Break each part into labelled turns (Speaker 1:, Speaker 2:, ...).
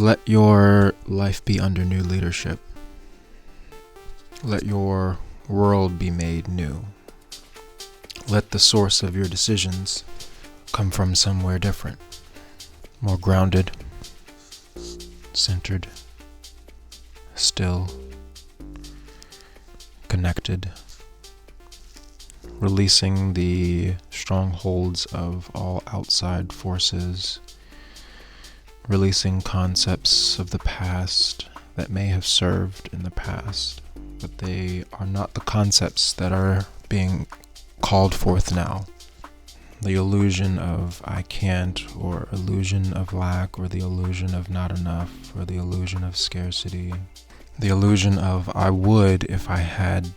Speaker 1: Let your life be under new leadership. Let your world be made new. Let the source of your decisions come from somewhere different, more grounded, centered, still, connected, releasing the strongholds of all outside forces, releasing concepts of the past that may have served in the past, but they are not the concepts that are being called forth now. The illusion of I can't, or illusion of lack, or the illusion of not enough, or the illusion of scarcity, the illusion of I would if I had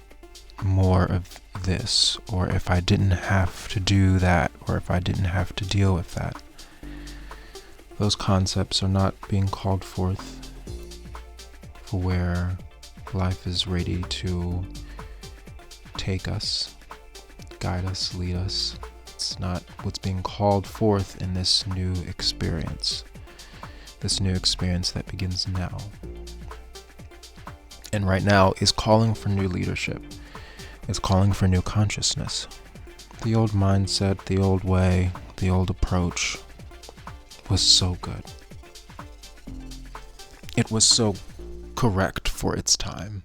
Speaker 1: more of this, or if I didn't have to do that, or if I didn't have to deal with that. Those concepts are not being called forth for where life is ready to take us, guide us, lead us. It's not what's being called forth in this new experience that begins now. And right now is calling for new leadership. It's calling for new consciousness. The old mindset, the old way, the old approach was so good. It was so correct for its time.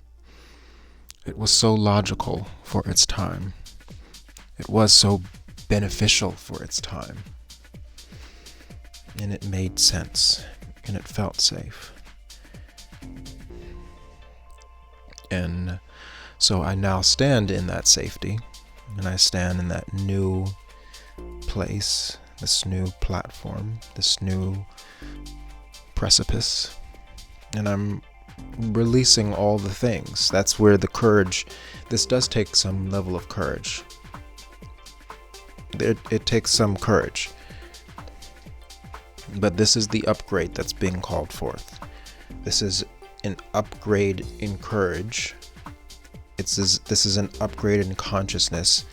Speaker 1: It was so logical for its time. It was so beneficial for its time. And it made sense. And it felt safe. And so I now stand in that safety. And I stand in that new place, this new platform, this new precipice. And I'm releasing all the things. That's where the courage, this does take some level of courage. It takes some courage. But this is the upgrade that's being called forth. This is an upgrade in courage. This is an upgrade in consciousness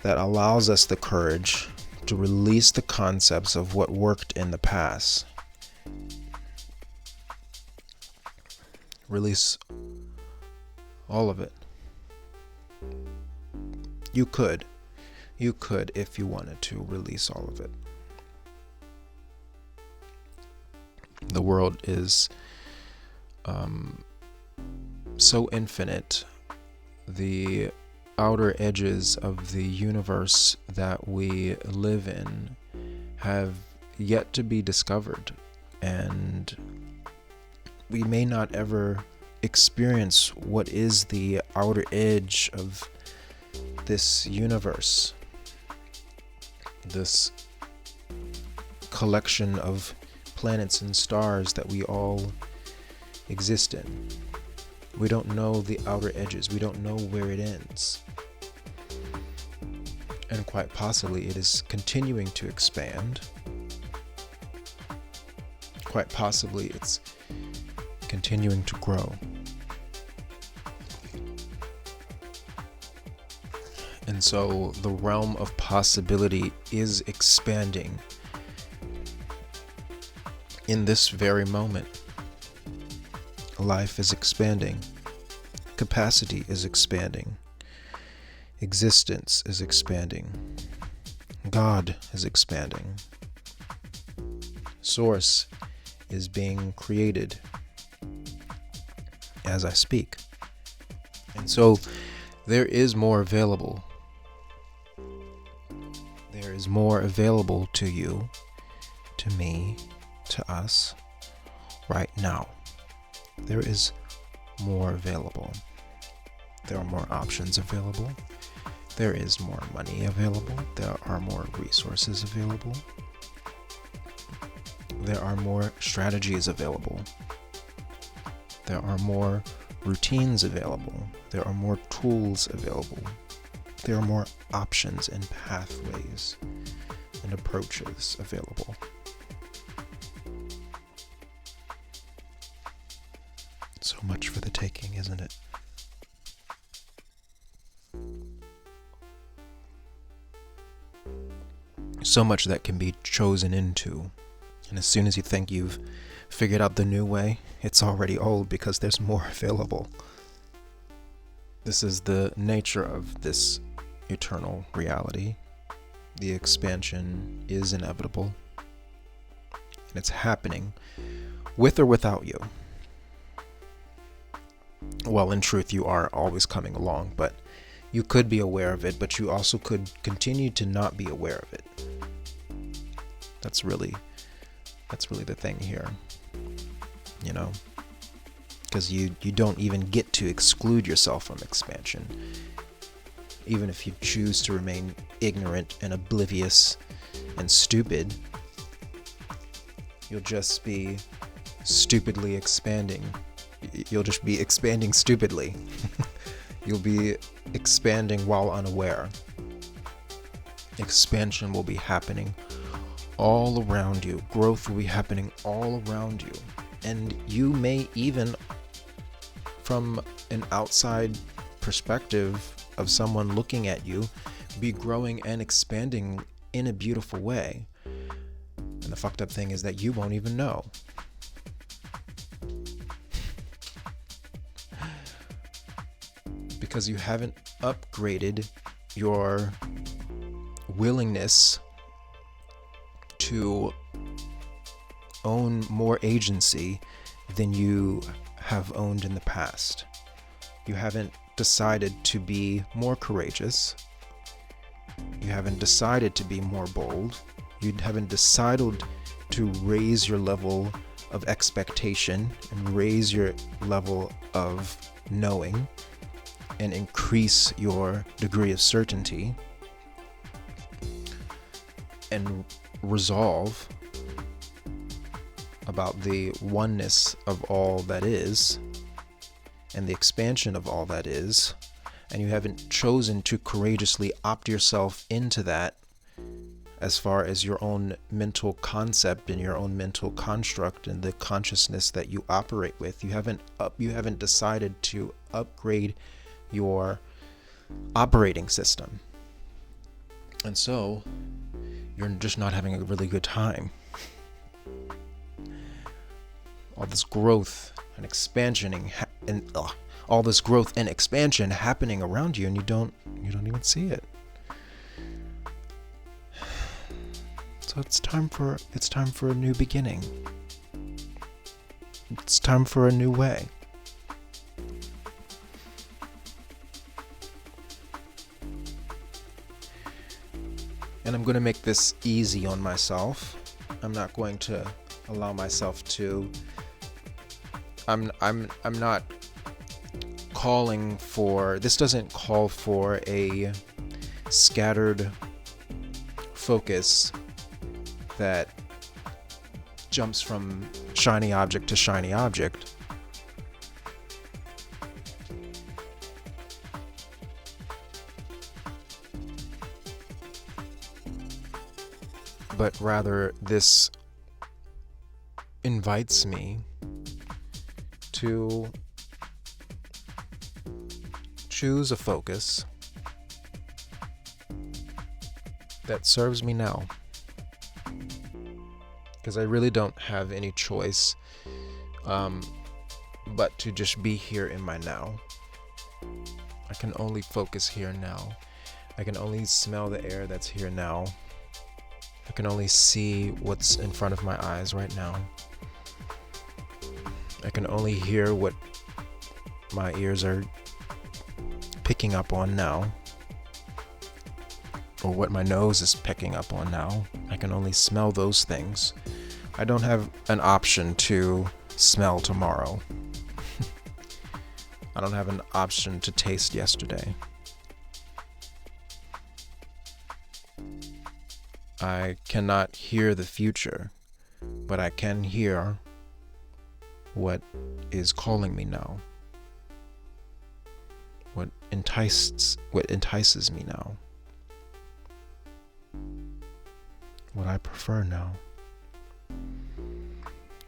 Speaker 1: that allows us the courage to release the concepts of what worked in the past. Release all of it. You could, if you wanted to, release all of it. The world is so infinite. The outer edges of the universe that we live in have yet to be discovered, and we may not ever experience what is the outer edge of this universe, this collection of planets and stars that we all exist in. We don't know the outer edges. We don't know where it ends. And quite possibly it is continuing to expand. Quite possibly it's continuing to grow. And so the realm of possibility is expanding in this very moment. Life is expanding. Capacity is expanding. Existence is expanding. God is expanding. Source is being created as I speak. And so there is more available. There is more available to you, to me, to us, right now. There is more available. There are more options available. There is more money available. There are more resources available. There are more strategies available. There are more routines available. There are more tools available. There are more options and pathways and approaches available. So much for the taking, isn't it? So much that can be chosen into. And as soon as you think you've figured out the new way, it's already old because there's more available. This is the nature of this eternal reality. The expansion is inevitable, and it's happening with or without you. Well, in truth, you are always coming along, but you could be aware of it, but you also could continue to not be aware of it. That's really the thing here, you know, because you don't even get to exclude yourself from expansion. Even if you choose to remain ignorant and oblivious and stupid, you'll just be stupidly expanding. You'll just be expanding stupidly. You'll be expanding while unaware. Expansion will be happening all around you. Growth will be happening all around you. And you may even, from an outside perspective of someone looking at you, be growing and expanding in a beautiful way. And the fucked up thing is that you won't even know. Because you haven't upgraded your willingness to own more agency than you have owned in the past. You haven't decided to be more courageous. You haven't decided to be more bold. You haven't decided to raise your level of expectation and raise your level of knowing and increase your degree of certainty and resolve about the oneness of all that is and the expansion of all that is, and you haven't chosen to courageously opt yourself into that as far as your own mental concept and your own mental construct and the consciousness that you operate with. You haven't decided to upgrade your operating system. And so you're just not having a really good time. All this growth and expansion all this growth and expansion happening around you, and you don't even see it. So it's time for a new beginning. It's time for a new way. And I'm going to make this easy on myself. I'm not going to allow myself to I'm not calling for, this doesn't call for a scattered focus that jumps from shiny object to shiny object. But rather, this invites me to choose a focus that serves me now. Because I really don't have any choice but to just be here in my now. I can only focus here now. I can only smell the air that's here now. I can only see what's in front of my eyes right now. I can only hear what my ears are picking up on now, or what my nose is picking up on now. I can only smell those things. I don't have an option to smell tomorrow. I don't have an option to taste yesterday. I cannot hear the future, but I can hear what is calling me now. What entices me now. What I prefer now.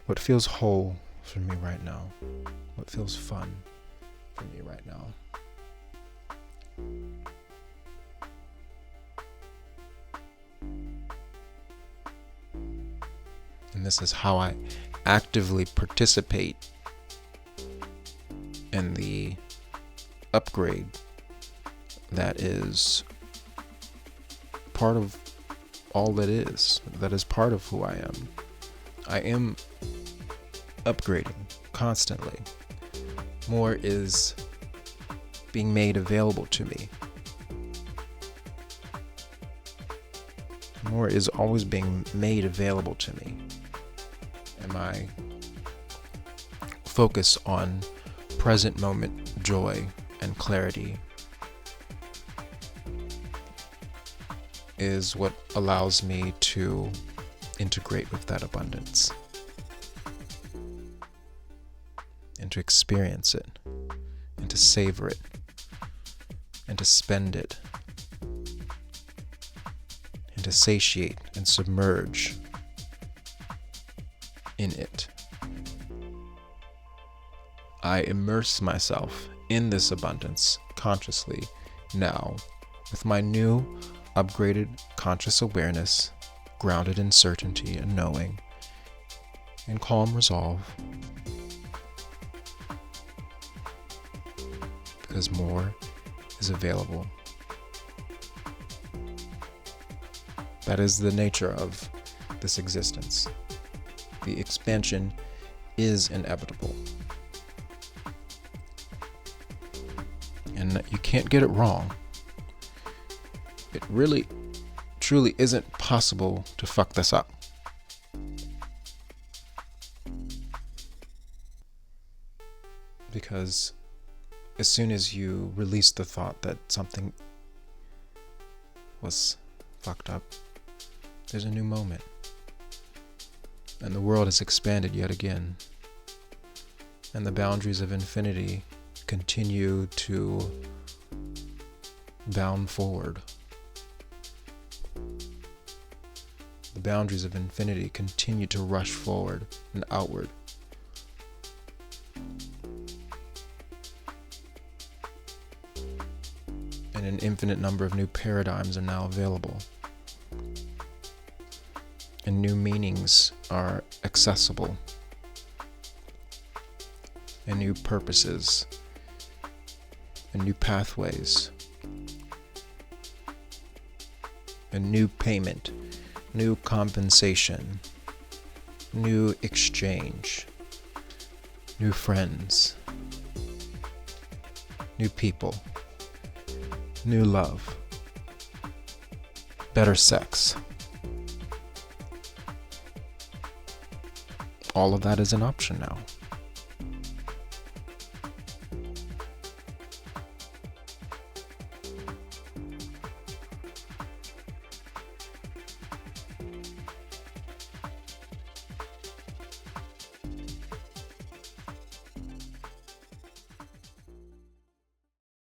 Speaker 1: What feels whole for me right now. What feels fun for me right now. And this is how I actively participate in the upgrade that is part of all that is part of who I am. I am upgrading constantly. More is being made available to me. More is always being made available to me. And my focus on present moment joy and clarity is what allows me to integrate with that abundance and to experience it and to savor it and to spend it and to satiate and submerge in it. I immerse myself in this abundance consciously now with my new upgraded conscious awareness, grounded in certainty and knowing, in calm resolve, because more is available. That is the nature of this existence. The expansion is inevitable. And you can't get it wrong. It really, truly isn't possible to fuck this up. Because as soon as you release the thought that something was fucked up, there's a new moment. And the world has expanded yet again. And the boundaries of infinity continue to bound forward. The boundaries of infinity continue to rush forward and outward. And an infinite number of new paradigms are now available. And new meanings are accessible. And new purposes. And new pathways. And new payment. New compensation. New exchange. New friends. New people. New love. Better sex. All of that is an option now.